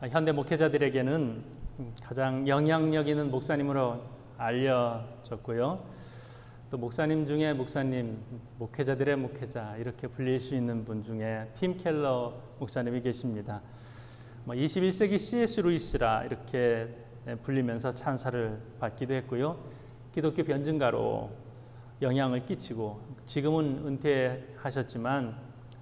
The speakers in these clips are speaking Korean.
현대 목회자들에게는 가장 영향력 있는 목사님으로 알려졌고요. 또 목사님 중에 목사님, 목회자들의 목회자 이렇게 불릴 수 있는 분 중에 팀 켈러 목사님이 계십니다. 21세기 C.S. 루이스라 이렇게 불리면서 찬사를 받기도 했고요. 기독교 변증가로 영향을 끼치고 지금은 은퇴하셨지만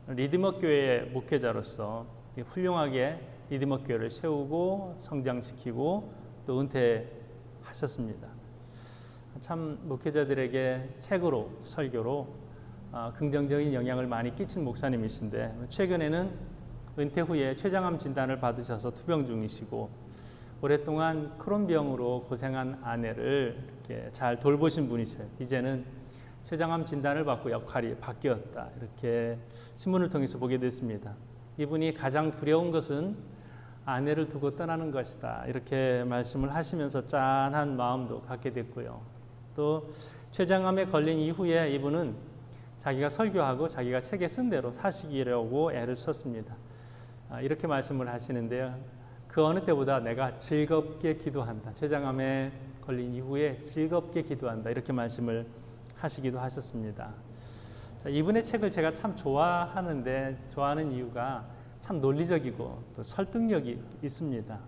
리디머 교회의 목회자로서 훌륭하게 리디머 교회를 세우고 성장시키고 또 은퇴하셨습니다. 참 목회자들에게 책으로 설교로 긍정적인 영향을 많이 끼친 목사님이신데 최근에는 은퇴 후에 췌장암 진단을 받으셔서 투병 중이시고 오랫동안 크론병으로 고생한 아내를 이렇게 잘 돌보신 분이세요. 이제는 췌장암 진단을 받고 역할이 바뀌었다. 이렇게 신문을 통해서 보게 됐습니다. 이분이 가장 두려운 것은 아내를 두고 떠나는 것이다. 이렇게 말씀을 하시면서 짠한 마음도 갖게 됐고요. 또 췌장암에 걸린 이후에 이분은 자기가 설교하고 자기가 책에 쓴 대로 사시기려고 애를 썼습니다. 이렇게 말씀을 하시는데요. 그 어느 때보다 내가 즐겁게 기도한다. 췌장암에 걸린 이후에 즐겁게 기도한다. 이렇게 말씀을 하시기도 하셨습니다. 자, 이분의 책을 제가 참 좋아하는데 좋아하는 이유가 참 논리적이고 또 설득력이 있습니다.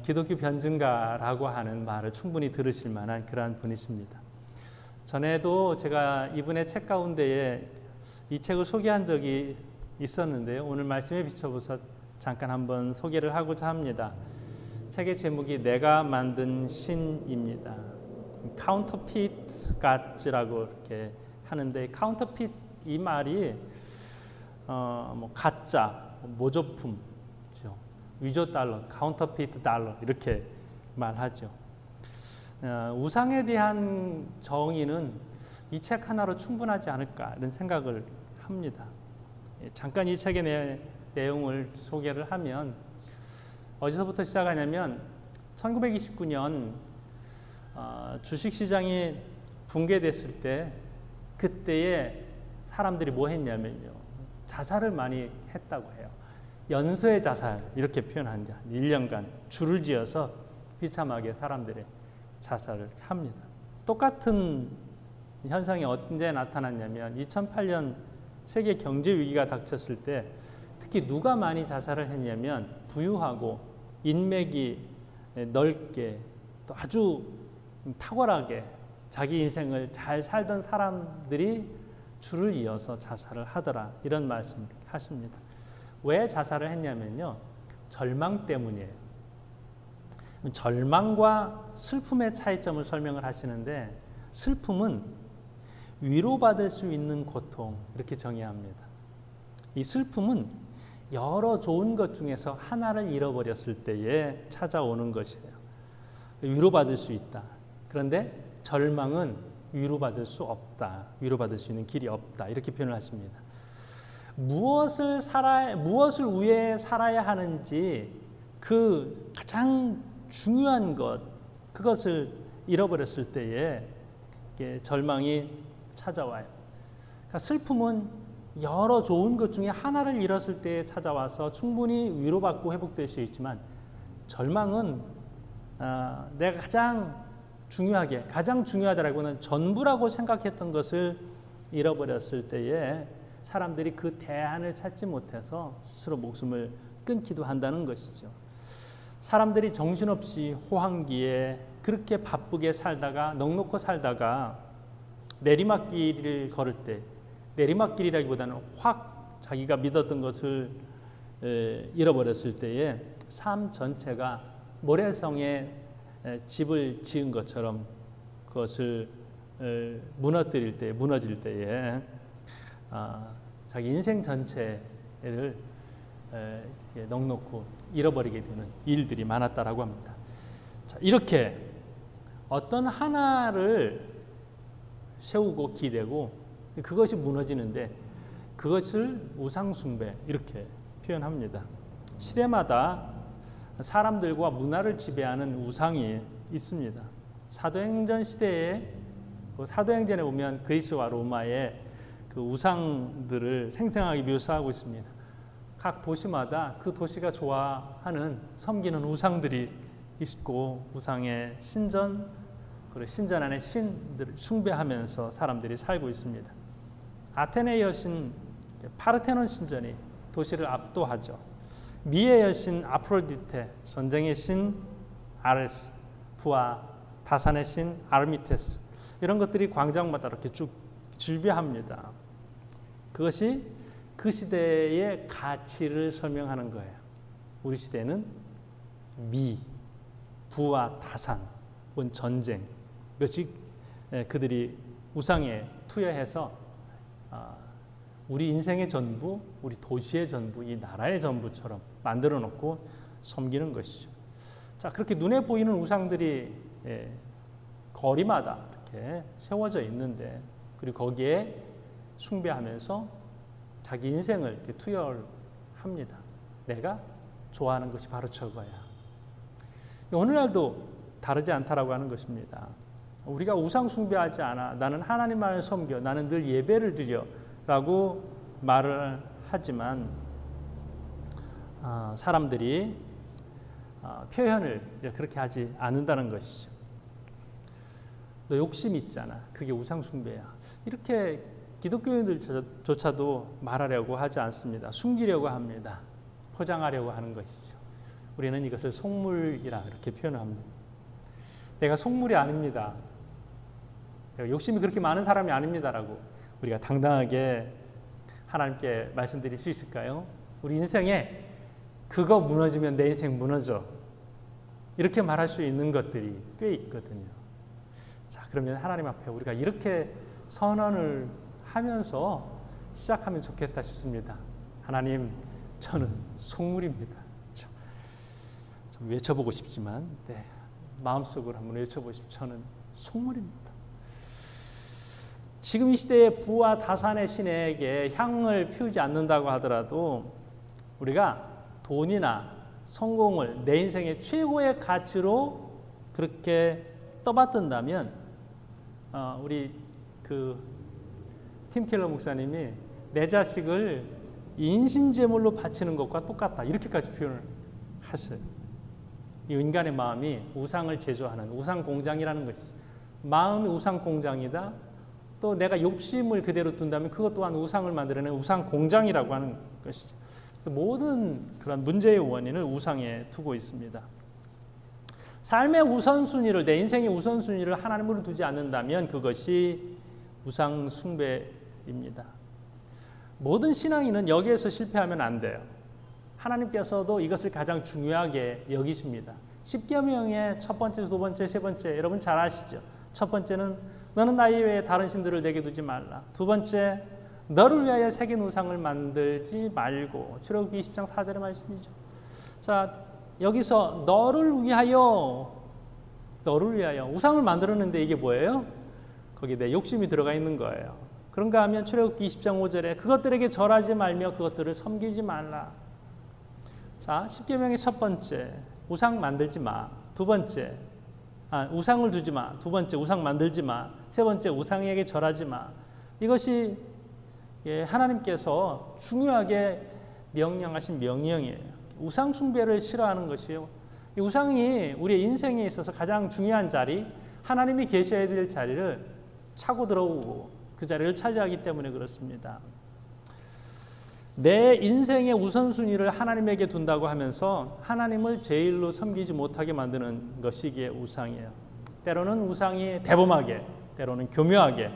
기독교 변증가라고 하는 말을 충분히 들으실 만한 그러한 분이십니다. 전에도 제가 이분의 책 가운데에 이 책을 소개한 적이 있었는데요. 오늘 말씀에 비춰서 잠깐 한번 소개를 하고자 합니다. 책의 제목이 내가 만든 신입니다. Counterfeit Gods라고 이렇게 하는데 counterfeit 이 말이 가짜, 모조품, 위조 달러, counterfeit 달러 이렇게 말하죠. 우상에 대한 정의는 이 책 하나로 충분하지 않을까 이런 생각을 합니다. 잠깐 이 책의 내용을 소개를 하면 어디서부터 시작하냐면 1929년 주식시장이 붕괴됐을 때 그때에 사람들이 뭐 했냐면요. 자살을 많이 했다고 해요. 연쇄 자살 이렇게 표현합니다. 1년간 줄을 지어서 비참하게 사람들이 자살을 합니다. 똑같은 현상이 언제 나타났냐면 2008년 세계 경제 위기가 닥쳤을 때 특히 누가 많이 자살을 했냐면 부유하고 인맥이 넓게 또 아주 탁월하게 자기 인생을 잘 살던 사람들이 줄을 이어서 자살을 하더라 이런 말씀을 하십니다. 왜 자살을 했냐면요. 절망 때문이에요. 절망과 슬픔의 차이점을 설명을 하시는데 슬픔은 위로받을 수 있는 고통 이렇게 정의합니다. 이 슬픔은 여러 좋은 것 중에서 하나를 잃어버렸을 때에 찾아오는 것이에요. 위로받을 수 있다. 그런데 절망은 위로받을 수 없다. 위로받을 수 있는 길이 없다. 이렇게 표현을 하십니다. 무엇을 위해 살아야 하는지 그 가장 중요한 것, 그것을 잃어버렸을 때에 절망이 찾아와요. 그러니까 슬픔은 여러 좋은 것 중에 하나를 잃었을 때에 찾아와서 충분히 위로받고 회복될 수 있지만 절망은 내가 가장 중요하다라고는 전부라고 생각했던 것을 잃어버렸을 때에 사람들이 그 대안을 찾지 못해서 스스로 목숨을 끊기도 한다는 것이죠. 사람들이 정신없이 호황기에 그렇게 바쁘게 살다가 넉넉히 살다가 내리막길을 걸을 때 내리막길이라기보다는 확 자기가 믿었던 것을 잃어버렸을 때에 삶 전체가 모래성에 집을 지은 것처럼 그것을 무너질 때에 자기 인생 전체를 넉넉히 잃어버리게 되는 일들이 많았다라고 합니다. 자, 이렇게 어떤 하나를 세우고 기대고 그것이 무너지는데 그것을 우상숭배 이렇게 표현합니다. 시대마다 사람들과 문화를 지배하는 우상이 있습니다. 사도행전 시대에 사도행전에 보면 그리스와 로마의 그 우상들을 생생하게 묘사하고 있습니다. 각 도시마다 그 도시가 좋아하는 섬기는 우상들이 있고 우상의 신전, 그리고 신전 안에 신들을 숭배하면서 사람들이 살고 있습니다. 아테네의 여신 파르테논 신전이 도시를 압도하죠. 미의 여신 아프로디테, 전쟁의 신 아레스, 부와 다산의 신 아르미테스, 이런 것들이 광장마다 이렇게 쭉 즐비합니다. 그것이 그 시대의 가치를 설명하는 거예요. 우리 시대는 미, 부와 다산, 전쟁, 이것이 그들이 우상에 투여해서 우리 인생의 전부, 우리 도시의 전부, 이 나라의 전부처럼 만들어 놓고 섬기는 것이죠. 자, 그렇게 눈에 보이는 우상들이 거리마다 이렇게 세워져 있는데, 그리고 거기에 숭배하면서 자기 인생을 이렇게 투여합니다. 내가 좋아하는 것이 바로 저거야. 오늘날도 다르지 않다라고 하는 것입니다. 우리가 우상 숭배하지 않아. 나는 하나님만을 섬겨. 나는 늘 예배를 드려. 라고 말을 하지만 사람들이 표현을 그렇게 하지 않는다는 것이죠. 너 욕심 있잖아. 그게 우상 숭배야. 이렇게 기독교인들조차도 말하려고 하지 않습니다. 숨기려고 합니다. 포장하려고 하는 것이죠. 우리는 이것을 속물이라 이렇게 표현합니다. 내가 속물이 아닙니다. 내가 욕심이 그렇게 많은 사람이 아닙니다라고 우리가 당당하게 하나님께 말씀드릴 수 있을까요? 우리 인생에 그거 무너지면 내 인생 무너져. 이렇게 말할 수 있는 것들이 꽤 있거든요. 자, 그러면 하나님 앞에 우리가 이렇게 선언을 하면서 시작하면 좋겠다 싶습니다. 하나님, 저는 속물입니다. 좀 외쳐보고 싶지만 마음속으로 한번 외쳐보고 싶습니다. 저는 속물입니다. 지금 이 시대의 부와 다산의 신에게 향을 피우지 않는다고 하더라도 우리가 돈이나 성공을 내 인생의 최고의 가치로 그렇게 떠받든다면 우리 팀 켈러 목사님이 내 자식을 인신제물로 바치는 것과 똑같다 이렇게까지 표현을 하셔요. 이 인간의 마음이 우상을 제조하는 우상 공장이라는 것이죠. 마음이 우상 공장이다. 또 내가 욕심을 그대로 둔다면 그것 또한 우상을 만들어내는 우상 공장이라고 하는 것이죠. 모든 그런 문제의 원인을 우상에 두고 있습니다. 삶의 우선순위를, 내 인생의 우선순위를 하나님으로 두지 않는다면 그것이 우상 숭배입니다. 모든 신앙인은 여기에서 실패하면 안 돼요. 하나님께서도 이것을 가장 중요하게 여기십니다. 십계명의 첫 번째, 두 번째, 세 번째 여러분 잘 아시죠? 첫 번째는 너는 나 이외에 다른 신들을 내게 두지 말라. 두 번째, 너를 위하여 새긴 우상을 만들지 말고. 출애굽기 20장 4절의 말씀이죠. 자, 여기서 너를 위하여 우상을 만들었는데 이게 뭐예요? 거기에 내 욕심이 들어가 있는 거예요. 그런가 하면 출애굽기 20장 5절에 그것들에게 절하지 말며 그것들을 섬기지 말라. 자, 십계명의 첫 번째, 우상 만들지 마. 두 번째, 우상을 두지 마. 두 번째, 우상 만들지 마. 세 번째, 우상에게 절하지 마. 이것이 하나님께서 중요하게 명령하신 명령이에요. 우상 숭배를 싫어하는 것이요. 이 우상이 우리의 인생에 있어서 가장 중요한 자리, 하나님이 계셔야 될 자리를 차고 들어오고 그 자리를 차지하기 때문에 그렇습니다. 내 인생의 우선순위를 하나님에게 둔다고 하면서 하나님을 제일로 섬기지 못하게 만드는 것이 이게 우상이에요. 때로는 우상이 대범하게, 때로는 교묘하게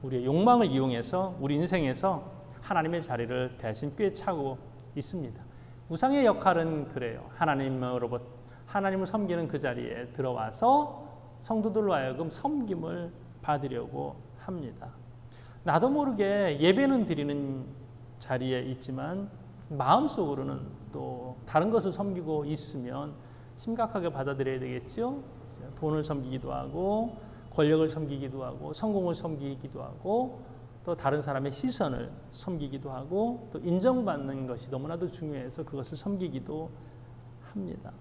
우리의 욕망을 이용해서 우리 인생에서 하나님의 자리를 대신 꿰차고 있습니다. 우상의 역할은 그래요. 하나님을 섬기는 그 자리에 들어와서 성도들로 하여금 섬김을 받으려고 합니다. 나도 모르게 예배는 드리는 자리에 있지만 마음속으로는 또 다른 것을 섬기고 있으면 심각하게 받아들여야 되겠죠. 돈을 섬기기도 하고 권력을 섬기기도 하고 성공을 섬기기도 하고 또 다른 사람의 시선을 섬기기도 하고 또 인정받는 것이 너무나도 중요해서 그것을 섬기기도 합니다.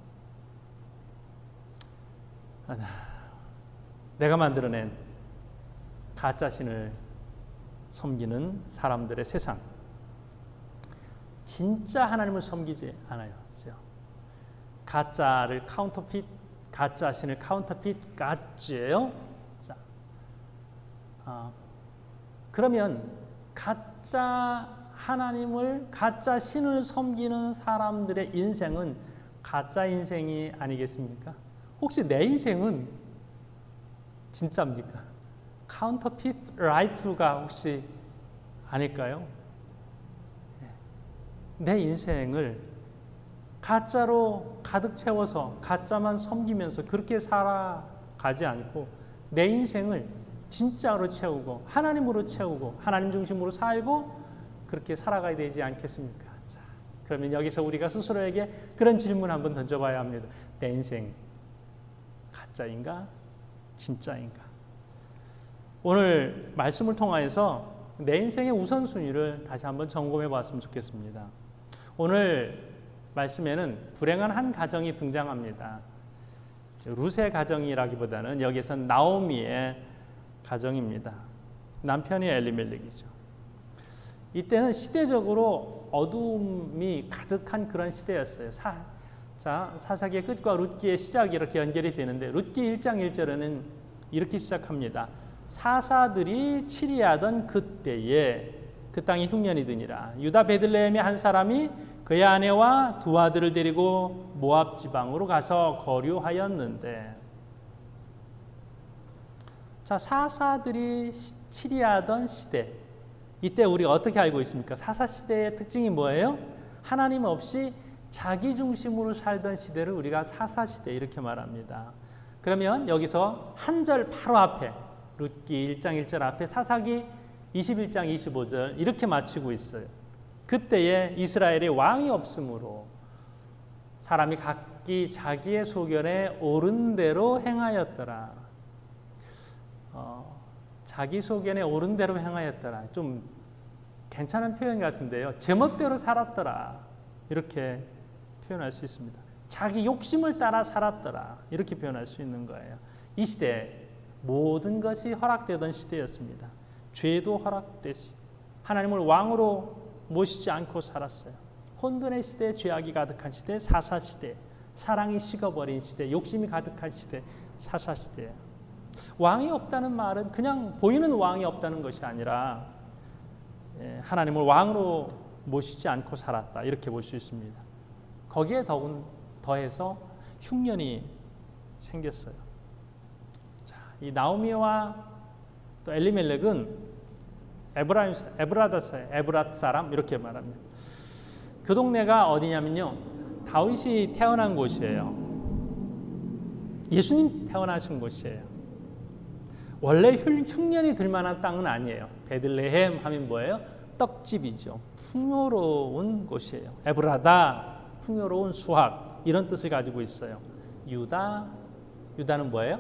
내가 만들어낸 가짜 신을 섬기는 사람들의 세상. 진짜 하나님을 섬기지 않아요. 가짜를 카운터핏, 가짜 신을 카운터핏 가짜예요. 자, 그러면 가짜 하나님을, 가짜 신을 섬기는 사람들의 인생은 가짜 인생이 아니겠습니까? 혹시 내 인생은 진짜입니까? 카운터핏 라이프가 혹시 아닐까요? 내 인생을 가짜로 가득 채워서 가짜만 섬기면서 그렇게 살아가지 않고 내 인생을 진짜로 채우고 하나님으로 채우고 하나님 중심으로 살고 그렇게 살아가야 되지 않겠습니까? 자, 그러면 여기서 우리가 스스로에게 그런 질문 한번 던져봐야 합니다. 내 인생 가짜인가? 진짜인가? 오늘 말씀을 통하여서 내 인생의 우선순위를 다시 한번 점검해 봤으면 좋겠습니다. 오늘 말씀에는 불행한 한 가정이 등장합니다. 룻의 가정이라기보다는 여기서는 나오미의 가정입니다. 남편이 엘리멜렉이죠. 이때는 시대적으로 어두움이 가득한 그런 시대였어요. 사사기의 끝과 룻기의 시작이 이렇게 연결이 되는데 룻기 1장 1절에는 이렇게 시작합니다. 사사들이 치리하던 그때에 그 땅이 흉년이 드니라. 유다 베들레헴의 한 사람이 그의 아내와 두 아들을 데리고 모압 지방으로 가서 거류하였는데, 자, 사사들이 치리하던 시대, 이때 우리가 어떻게 알고 있습니까? 사사 시대의 특징이 뭐예요? 하나님 없이 자기 중심으로 살던 시대를 우리가 사사 시대 이렇게 말합니다. 그러면 여기서 한 절 바로 앞에 룻기 1장 1절 앞에 사사기 21장 25절 이렇게 마치고 있어요. 그때에 이스라엘의 왕이 없으므로 사람이 각기 자기의 소견에 옳은 대로 행하였더라. 자기 소견에 옳은 대로 행하였더라. 좀 괜찮은 표현 같은데요. 제멋대로 살았더라. 이렇게 표현할 수 있습니다. 자기 욕심을 따라 살았더라. 이렇게 표현할 수 있는 거예요. 이 시대 모든 것이 허락되던 시대였습니다. 죄도 허락되시 하나님을 왕으로 모시지 않고 살았어요. 혼돈의 시대, 죄악이 가득한 시대, 사사 시대, 사랑이 식어버린 시대, 욕심이 가득한 시대, 사사 시대예요. 왕이 없다는 말은 그냥 보이는 왕이 없다는 것이 아니라 하나님을 왕으로 모시지 않고 살았다 이렇게 볼 수 있습니다. 거기에 더해서 흉년이 생겼어요. 자, 이 나오미와 또 엘리멜렉은 에브랏 사람 이렇게 말합니다. 그 동네가 어디냐면요, 다윗이 태어난 곳이에요. 예수님 태어나신 곳이에요. 원래 흉년이 들 만한 땅은 아니에요. 베들레헴 하면 뭐예요? 떡집이죠. 풍요로운 곳이에요. 에브라다, 풍요로운 수확 이런 뜻을 가지고 있어요. 유다는 뭐예요?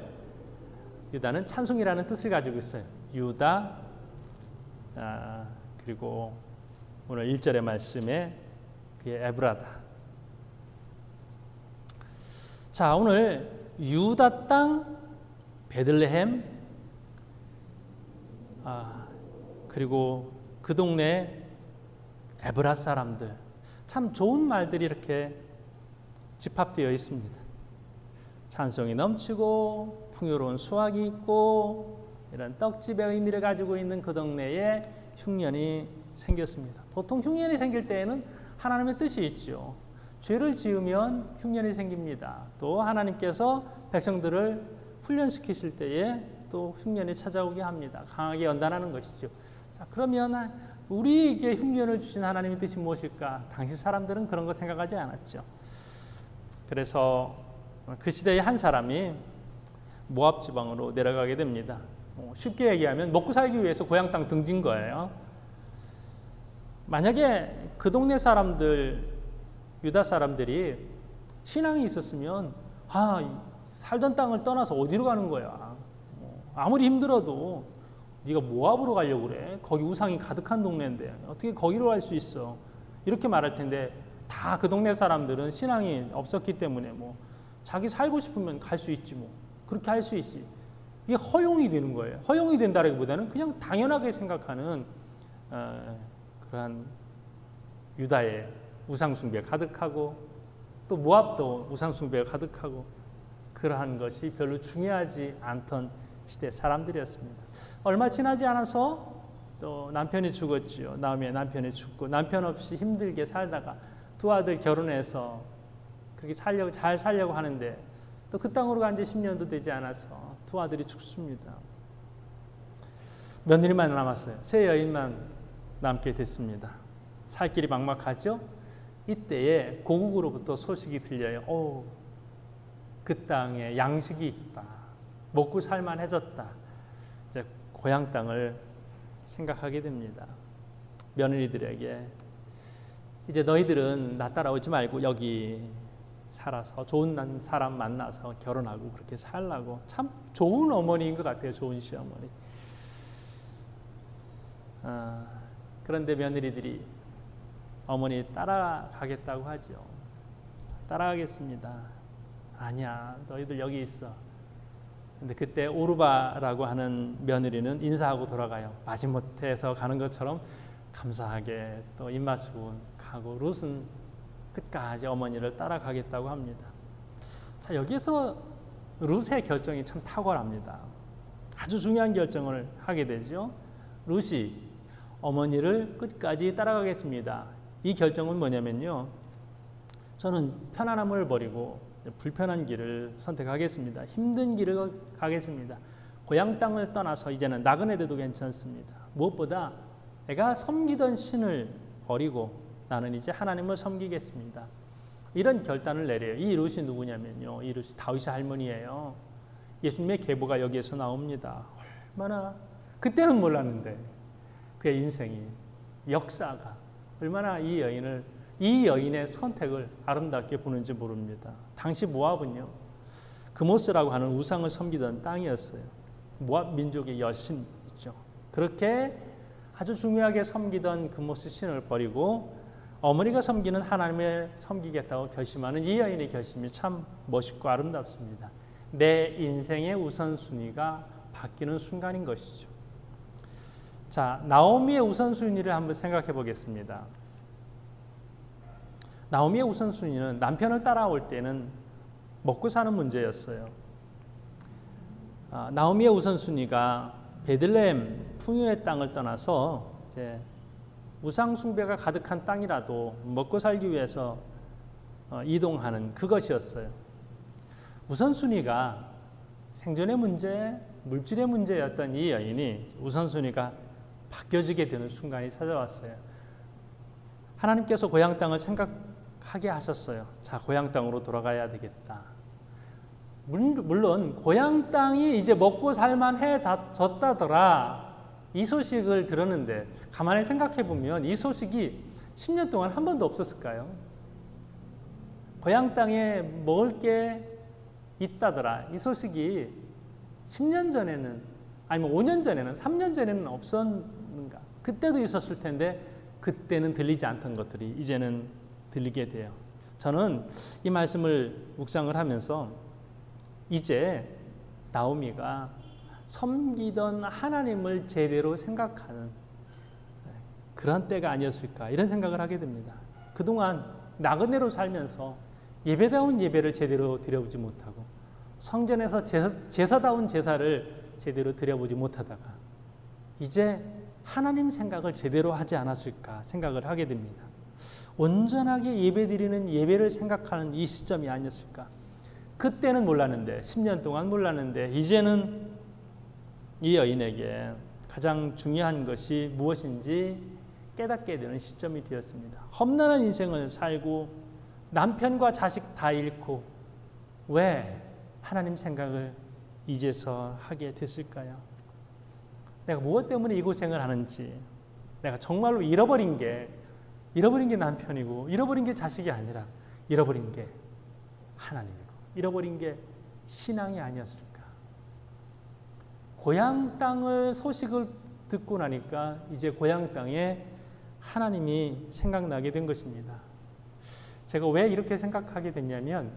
유다는 찬송이라는 뜻을 가지고 있어요. 유다. 그리고 오늘 1절의 말씀에 그게 에브라다. 자, 오늘 유다 땅 베들레헴, 그리고 그 동네 에브랏 사람들, 참 좋은 말들이 이렇게 집합되어 있습니다. 찬송이 넘치고 풍요로운 수확이 있고 이런 떡집의 의미를 가지고 있는 그 동네에 흉년이 생겼습니다. 보통 흉년이 생길 때에는 하나님의 뜻이 있죠. 죄를 지으면 흉년이 생깁니다. 또 하나님께서 백성들을 훈련시키실 때에 또 흉년이 찾아오게 합니다. 강하게 연단하는 것이죠. 자, 그러면 우리에게 흉년을 주신 하나님의 뜻이 무엇일까? 당시 사람들은 그런 거 생각하지 않았죠. 그래서 그 시대의 한 사람이 모압 지방으로 내려가게 됩니다. 쉽게 얘기하면 먹고 살기 위해서 고향 땅 등진 거예요. 만약에 그 동네 사람들, 유다 사람들이 신앙이 있었으면 살던 땅을 떠나서 어디로 가는 거야? 아무리 힘들어도 네가 모압으로 가려고 그래? 거기 우상이 가득한 동네인데 어떻게 거기로 갈 수 있어? 이렇게 말할 텐데 다 그 동네 사람들은 신앙이 없었기 때문에 자기 살고 싶으면 갈 수 있지 그렇게 할 수 있지. 이게 허용이 되는 거예요. 허용이 된다기보다는 그냥 당연하게 생각하는 그러한 유다에 우상숭배가 가득하고 또 모압도 우상숭배가 가득하고 그러한 것이 별로 중요하지 않던 시대 사람들이었습니다. 얼마 지나지 않아서 또 남편이 죽었지요. 나오미의 남편이 죽고 남편 없이 힘들게 살다가 두 아들 결혼해서 그렇게 잘 살려고 하는데 또 그 땅으로 간 지 10년도 되지 않아서 두 아들이 죽습니다. 며느리만 남았어요. 세 여인만 남게 됐습니다. 살 길이 막막하죠. 이때에 고국으로부터 소식이 들려요. 그 땅에 양식이 있다. 먹고 살만해졌다. 이제 고향 땅을 생각하게 됩니다. 며느리들에게 이제 너희들은 나 따라오지 말고 여기 살아서 좋은 사람 만나서 결혼하고 그렇게 살라고. 참 좋은 어머니인 것 같아요. 좋은 시어머니. 그런데 며느리들이 어머니 따라가겠다고 하죠. 따라가겠습니다. 아니야, 너희들 여기 있어. 근데 그때 오르바라고 하는 며느리는 인사하고 돌아가요. 마지못해서 가는 것처럼 감사하게 또 입 맞추고 가고, 룻은 끝까지 어머니를 따라가겠다고 합니다. 자, 여기에서 룻의 결정이 참 탁월합니다. 아주 중요한 결정을 하게 되죠. 룻이 어머니를 끝까지 따라가겠습니다. 이 결정은 뭐냐면요, 저는 편안함을 버리고 불편한 길을 선택하겠습니다. 힘든 길을 가겠습니다. 고향 땅을 떠나서 이제는 나그네 돼도 괜찮습니다. 무엇보다 내가 섬기던 신을 버리고 나는 이제 하나님을 섬기겠습니다. 이런 결단을 내려요. 이 룻이 누구냐면요, 이 룻이 다윗의 할머니예요. 예수님의 계보가 여기에서 나옵니다. 얼마나 그때는 몰랐는데 그의 인생이, 역사가 얼마나 이 여인의 선택을 아름답게 보는지 모릅니다. 당시 모압은요, 그모스라고 하는 우상을 섬기던 땅이었어요. 모압 민족의 여신이죠. 그렇게 아주 중요하게 섬기던 그모스 신을 버리고 어머니가 섬기는 하나님을 섬기겠다고 결심하는 이 여인의 결심이 참 멋있고 아름답습니다. 내 인생의 우선순위가 바뀌는 순간인 것이죠. 자, 나오미의 우선순위를 한번 생각해 보겠습니다. 나오미의 우선순위는 남편을 따라올 때는 먹고 사는 문제였어요. 나오미의 우선순위가 베들레헴 풍요의 땅을 떠나서 이제 우상 숭배가 가득한 땅이라도 먹고 살기 위해서 이동하는 그것이었어요. 우선순위가 생존의 문제, 물질의 문제였던 이 여인이 우선순위가 바뀌어지게 되는 순간이 찾아왔어요. 하나님께서 고향 땅을 생각하게 하셨어요. 자, 고향 땅으로 돌아가야 되겠다. 물론 고향 땅이 이제 먹고 살만해졌다더라, 이 소식을 들었는데 가만히 생각해 보면 이 소식이 10년 동안 한 번도 없었을까요? 고향 땅에 먹을 게 있다더라, 이 소식이 10년 전에는, 아니면 5년 전에는, 3년 전에는 없었는가? 그때도 있었을 텐데 그때는 들리지 않던 것들이 이제는 들리게 돼요. 저는 이 말씀을 묵상을 하면서 이제 나오미가 섬기던 하나님을 제대로 생각하는 그런 때가 아니었을까, 이런 생각을 하게 됩니다. 그동안 나그네로 살면서 예배다운 예배를 제대로 드려보지 못하고 성전에서 제사다운 제사를 제대로 드려보지 못하다가 이제 하나님 생각을 제대로 하지 않았을까 생각을 하게 됩니다. 온전하게 예배드리는 예배를 생각하는 이 시점이 아니었을까. 그때는 몰랐는데, 10년 동안 몰랐는데 이제는 이 여인에게 가장 중요한 것이 무엇인지 깨닫게 되는 시점이 되었습니다. 험난한 인생을 살고 남편과 자식 다 잃고 왜 하나님 생각을 이제서 하게 됐을까요? 내가 무엇 때문에 이 고생을 하는지, 내가 정말로 잃어버린 게 남편이고 잃어버린 게 자식이 아니라 잃어버린 게 하나님이고 잃어버린 게 신앙이 아니었을까. 고향 땅을 소식을 듣고 나니까 이제 고향 땅에 하나님이 생각나게 된 것입니다. 제가 왜 이렇게 생각하게 됐냐면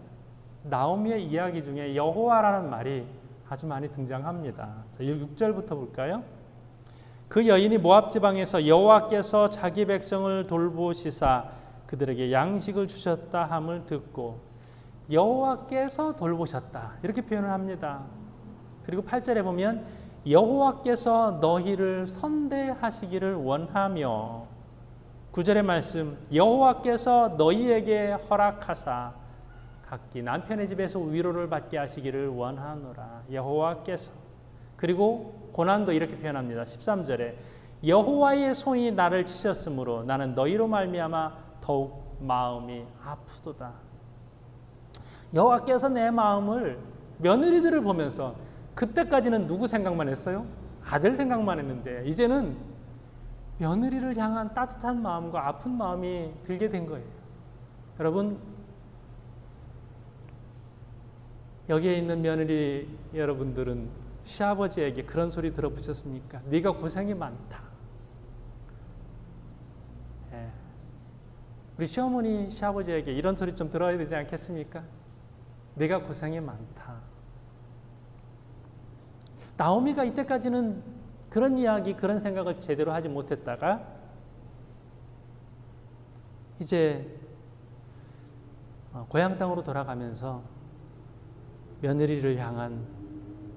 나오미의 이야기 중에 여호와라는 말이 아주 많이 등장합니다. 자, 6절부터 볼까요? 그 여인이 모압 지방에서 여호와께서 자기 백성을 돌보시사 그들에게 양식을 주셨다 함을 듣고 여호와께서 돌보셨다 이렇게 표현을 합니다. 그리고 8절에 보면 여호와께서 너희를 선대하시기를 원하며 9절의 말씀 여호와께서 너희에게 허락하사 각기 남편의 집에서 위로를 받게 하시기를 원하노라. 여호와께서. 그리고 고난도 이렇게 표현합니다. 13절에 여호와의 손이 나를 치셨으므로 나는 너희로 말미암아 더욱 마음이 아프도다. 여호와께서 내 마음을 며느리들을 보면서 그때까지는 누구 생각만 했어요? 아들 생각만 했는데 이제는 며느리를 향한 따뜻한 마음과 아픈 마음이 들게 된 거예요. 여러분 여기에 있는 며느리 여러분들은 시아버지에게 그런 소리 들어보셨습니까? 네가 고생이 많다. 예. 우리 시어머니 시아버지에게 이런 소리 좀 들어야 되지 않겠습니까? 네가 고생이 많다. 나오미가 이때까지는 그런 이야기, 그런 생각을 제대로 하지 못했다가 이제 고향 땅으로 돌아가면서 며느리를 향한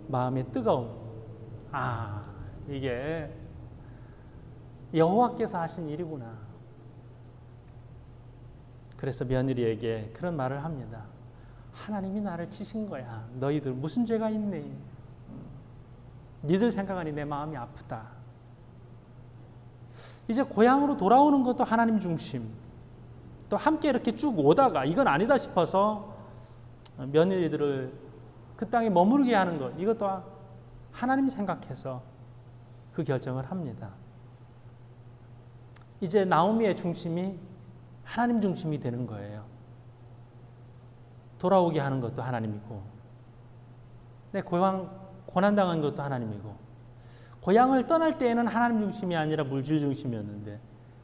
마음의 뜨거움. 이게 여호와께서 하신 일이구나. 그래서 며느리에게 그런 말을 합니다. 하나님이 나를 치신 거야. 너희들 무슨 죄가 있니? 니들 생각하니 내 마음이 아프다. 이제 고향으로 돌아오는 것도 하나님 중심. 또 함께 이렇게 쭉 오다가 이건 아니다 싶어서 며느리들을 그 땅에 머무르게 하는 것, 이것도 하나님 생각해서 그 결정을 합니다. 이제 나오미의 중심이 하나님 중심이 되는 거예요. 돌아오게 하는 것도 하나님이고 내 고난당한 것도 하나님이고 고향을 떠날 때에는 하나님 중심이 아니라 물질 중심이었는데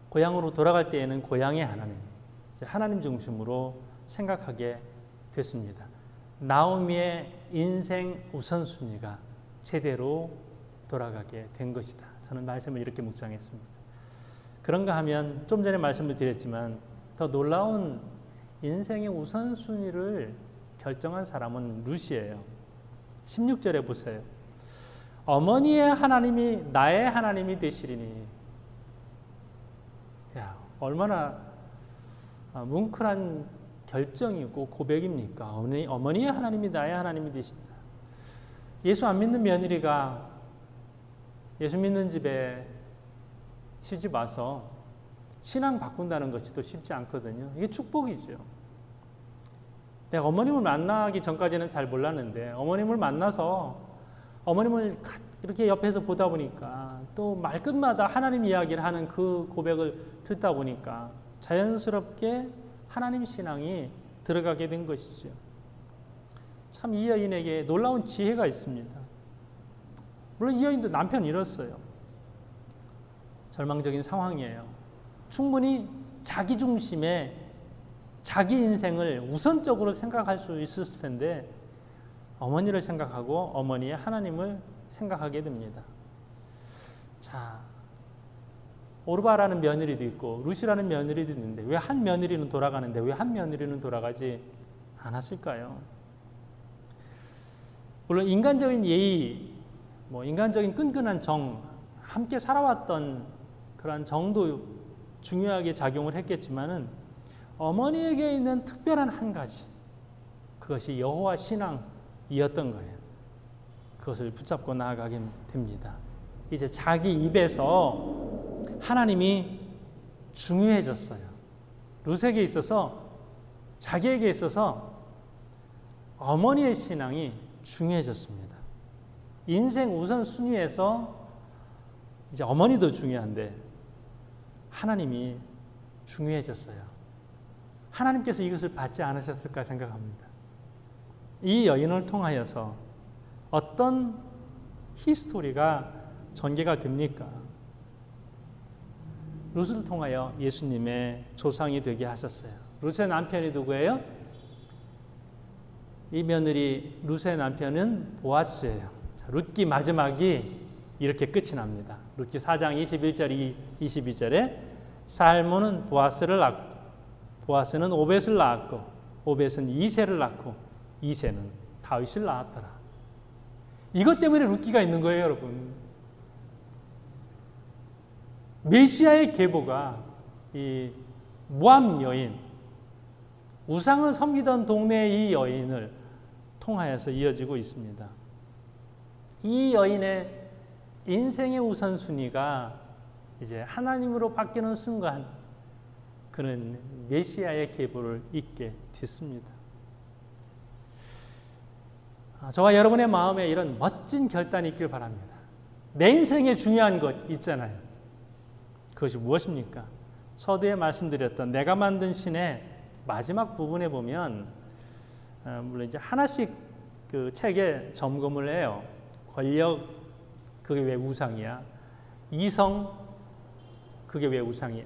고향으로 돌아갈 때에는 고향의 하나님, 하나님 중심으로 생각하게 됐습니다. 나오미의 인생 우선순위가 제대로 돌아가게 된 것이다. 저는 말씀을 이렇게 묵상했습니다. 그런가 하면 좀 전에 말씀을 드렸지만 더 놀라운 인생의 우선순위를 결정한 사람은 룻이에요. 16절에 보세요. 어머니의 하나님이 나의 하나님이 되시리니. 야, 얼마나 뭉클한 결정이고 고백입니까? 어머니의 하나님이 나의 하나님이 되신다. 예수 안 믿는 며느리가 예수 믿는 집에 시집 와서 신앙 바꾼다는 것이 또 쉽지 않거든요. 이게 축복이죠. 내가 어머님을 만나기 전까지는 잘 몰랐는데 어머님을 만나서 어머님을 이렇게 옆에서 보다 보니까 또 말끝마다 하나님 이야기를 하는 그 고백을 듣다 보니까 자연스럽게 하나님 신앙이 들어가게 된 것이죠. 참 이 여인에게 놀라운 지혜가 있습니다. 물론 이 여인도 남편 잃었어요. 절망적인 상황이에요. 충분히 자기 중심의 자기 인생을 우선적으로 생각할 수 있었을 텐데 어머니를 생각하고 어머니의 하나님을 생각하게 됩니다. 자, 오르바라는 며느리도 있고 룻이라는 며느리도 있는데 왜 한 며느리는 돌아가는데 왜 한 며느리는 돌아가지 않았을까요? 물론 인간적인 예의, 인간적인 끈끈한 정, 함께 살아왔던 그런 정도 중요하게 작용을 했겠지만은 어머니에게 있는 특별한 한 가지, 그것이 여호와 신앙이었던 거예요. 그것을 붙잡고 나아가게 됩니다. 이제 자기 입에서 하나님이 중요해졌어요. 룻에게 있어서, 자기에게 있어서 어머니의 신앙이 중요해졌습니다. 인생 우선순위에서 이제 어머니도 중요한데 하나님이 중요해졌어요. 하나님께서 이것을 받지 않으셨을까 생각합니다. 이 여인을 통하여서 어떤 히스토리가 전개가 됩니까? 룻을 통하여 예수님의 조상이 되게 하셨어요. 룻의 남편이 누구예요? 이 며느리 룻의 남편은 보아스예요. 자, 룻기 마지막이 이렇게 끝이 납니다. 룻기 4장 21절 22절에 살몬은 보아스를 낳고 보아스는 오벳을 낳았고 오벳은 이새를 낳고 이새는 다윗을 낳았더라. 이것 때문에 룻기가 있는 거예요, 여러분. 메시아의 계보가 이 모압 여인, 우상을 섬기던 동네의 이 여인을 통하여서 이어지고 있습니다. 이 여인의 인생의 우선순위가 이제 하나님으로 바뀌는 순간 그는 메시아의 계보를 잇게 됐습니다. 저와 여러분의 마음에 이런 멋진 결단이 있길 바랍니다. 내 인생에 중요한 것 있잖아요. 그것이 무엇입니까? 서두에 말씀드렸던 내가 만든 신의 마지막 부분에 보면 물론 이제 하나씩 그 책에 점검을 해요. 권력, 그게 왜 우상이야? 이성, 그게 왜 우상이야?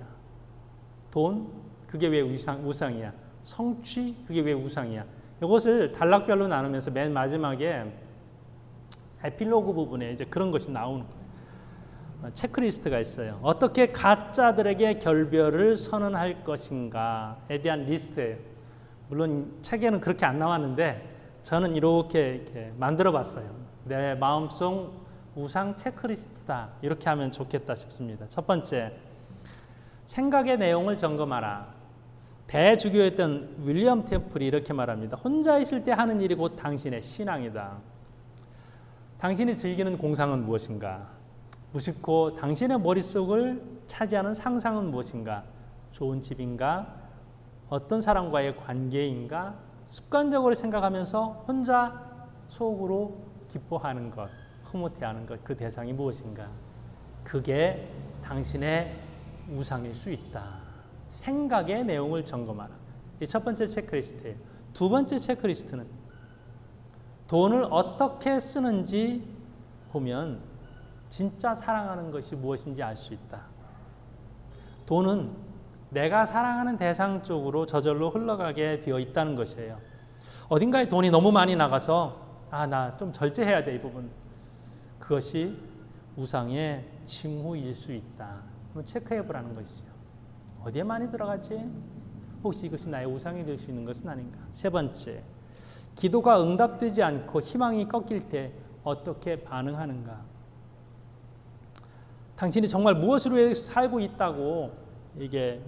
돈, 그게 왜 우상이야? 성취, 그게 왜 우상이야? 이것을 단락별로 나누면서 맨 마지막에 에필로그 부분에 이제 그런 것이 나오는 거예요. 체크리스트가 있어요. 어떻게 가짜들에게 결별을 선언할 것인가에 대한 리스트예요. 물론 책에는 그렇게 안 나왔는데 저는 이렇게 만들어 봤어요. 내 마음속 우상 체크리스트다. 이렇게 하면 좋겠다 싶습니다. 첫 번째, 생각의 내용을 점검하라. 대주교였던 윌리엄 템플이 이렇게 말합니다. 혼자 있을 때 하는 일이 곧 당신의 신앙이다. 당신이 즐기는 공상은 무엇인가? 무심코 당신의 머릿속을 차지하는 상상은 무엇인가? 좋은 집인가? 어떤 사람과의 관계인가? 습관적으로 생각하면서 혼자 속으로 기뻐하는 것, 흐뭇해하는 것, 그 대상이 무엇인가? 그게 당신의 우상일 수 있다. 생각의 내용을 점검하라. 이 첫 번째 체크리스트예요. 두 번째 체크리스트는 돈을 어떻게 쓰는지 보면 진짜 사랑하는 것이 무엇인지 알 수 있다. 돈은 내가 사랑하는 대상 쪽으로 저절로 흘러가게 되어 있다는 것이에요. 어딘가에 돈이 너무 많이 나가서 나 좀 절제해야 돼, 이 부분. 그것이 우상의 징후일 수 있다. 한번 체크해보라는 것이죠. 어디에 많이 들어가지? 혹시 이것이 나의 우상이 될 수 있는 것은 아닌가? 세 번째, 기도가 응답되지 않고 희망이 꺾일 때 어떻게 반응하는가? 당신이 정말 무엇으로 살고 있다고 이게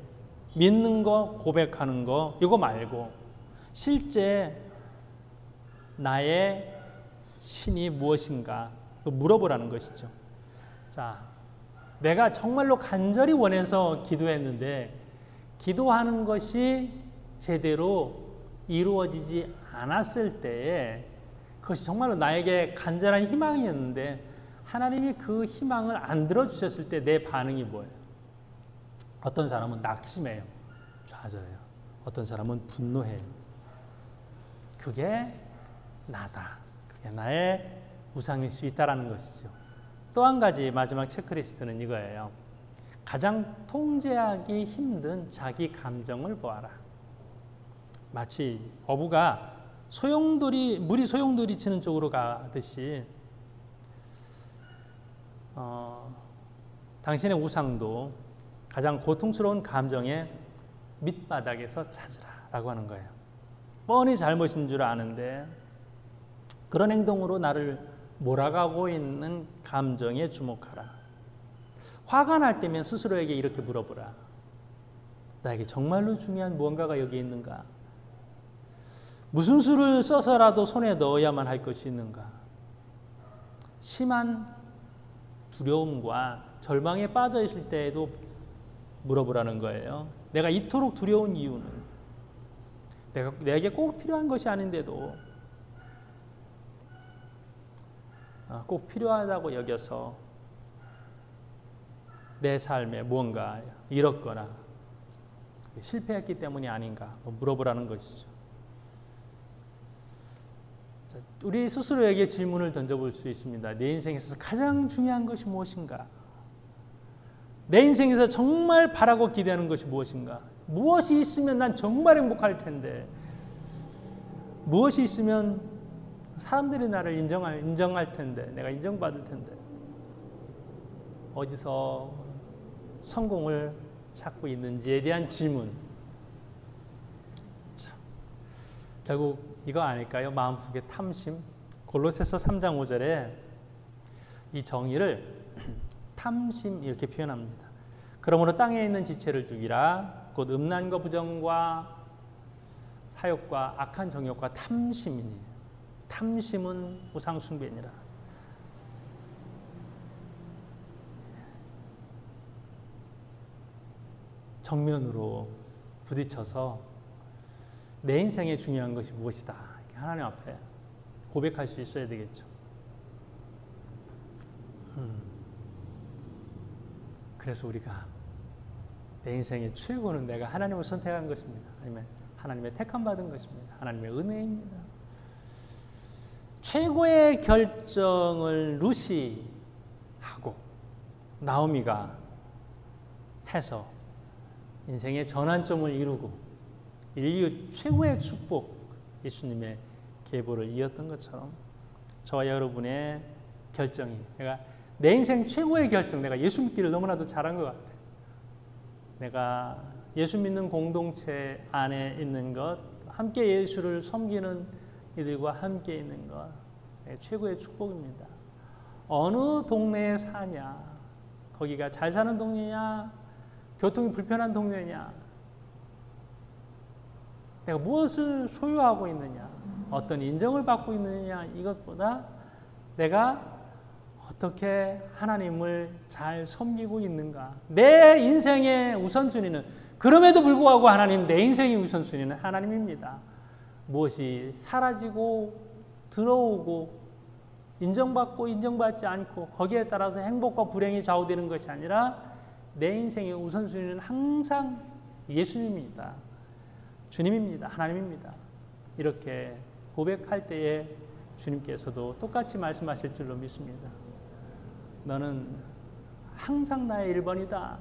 믿는 거, 고백하는 거, 이거 말고 실제 나의 신이 무엇인가 물어보라는 것이죠. 자, 내가 정말로 간절히 원해서 기도했는데 기도하는 것이 제대로 이루어지지 않았을 때에 그것이 정말로 나에게 간절한 희망이었는데 하나님이 그 희망을 안 들어주셨을 때 내 반응이 뭐예요? 어떤 사람은 낙심해요. 좌절해요. 어떤 사람은 분노해요. 그게 나다. 그게 나의 우상일 수 있다는 것이죠. 또 한 가지 마지막 체크리스트는 이거예요. 가장 통제하기 힘든 자기 감정을 보아라. 마치 어부가 물이 소용돌이 치는 쪽으로 가듯이 당신의 우상도 가장 고통스러운 감정의 밑바닥에서 찾으라라고 하는 거예요. 뻔히 잘못인 줄 아는데 그런 행동으로 나를 몰아가고 있는 감정에 주목하라. 화가 날 때면 스스로에게 이렇게 물어보라. 나에게 정말로 중요한 무언가가 여기 있는가? 무슨 수를 써서라도 손에 넣어야만 할 것이 있는가? 심한 두려움과 절망에 빠져 있을 때에도 물어보라는 거예요. 내가 이토록 두려운 이유는 내게 꼭 필요한 것이 아닌데도 꼭 필요하다고 여겨서 내 삶에 무언가 잃었거나 실패했기 때문이 아닌가 물어보라는 것이죠. 우리 스스로에게 질문을 던져볼 수 있습니다. 내 인생에서 가장 중요한 것이 무엇인가? 내 인생에서 정말 바라고 기대하는 것이 무엇인가? 무엇이 있으면 난 정말 행복할 텐데, 무엇이 있으면 사람들이 나를 인정할 텐데, 내가 인정받을 텐데, 어디서 성공을 찾고 있는지에 대한 질문. 자, 결국 이거 아닐까요? 마음속의 탐심. 골로새서 3장 5절에 이 정의를 탐심 이렇게 표현합니다. 그러므로 땅에 있는 지체를 죽이라. 곧 음란과 부정과 사욕과 악한 정욕과 탐심이니. 탐심은 우상 숭배니라. 정면으로 부딪혀서 내 인생에 중요한 것이 무엇이다. 하나님 앞에 고백할 수 있어야 되겠죠. 그래서 우리가 내 인생의 최고는 내가 하나님을 선택한 것입니다. 아니면 하나님의 택함 받은 것입니다. 하나님의 은혜입니다. 최고의 결정을 루시하고 나오미가 해서 인생의 전환점을 이루고 인류 최고의 축복 예수님의 계보를 이었던 것처럼 저와 여러분의 결정이 내가 내 인생 최고의 결정, 내가 예수 믿기를 너무나도 잘한 것 같아요. 내가 예수 믿는 공동체 안에 있는 것, 함께 예수를 섬기는 이들과 함께 있는 것, 최고의 축복입니다. 어느 동네에 사냐, 거기가 잘 사는 동네냐, 교통이 불편한 동네냐, 내가 무엇을 소유하고 있느냐, 어떤 인정을 받고 있느냐, 이것보다 내가 어떻게 하나님을 잘 섬기고 있는가. 내 인생의 우선순위는, 그럼에도 불구하고 하나님, 내 인생의 우선순위는 하나님입니다. 무엇이 사라지고 들어오고 인정받고 인정받지 않고 거기에 따라서 행복과 불행이 좌우되는 것이 아니라 내 인생의 우선순위는 항상 예수님입니다. 주님입니다. 하나님입니다. 이렇게 고백할 때에 주님께서도 똑같이 말씀하실 줄로 믿습니다. 너는 항상 나의 1번이다.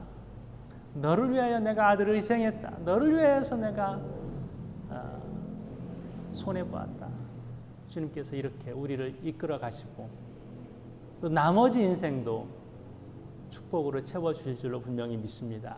너를 위하여 내가 아들을 희생했다. 너를 위해서 내가 손해보았다. 주님께서 이렇게 우리를 이끌어 가시고 또 나머지 인생도 축복으로 채워주실 줄로 분명히 믿습니다.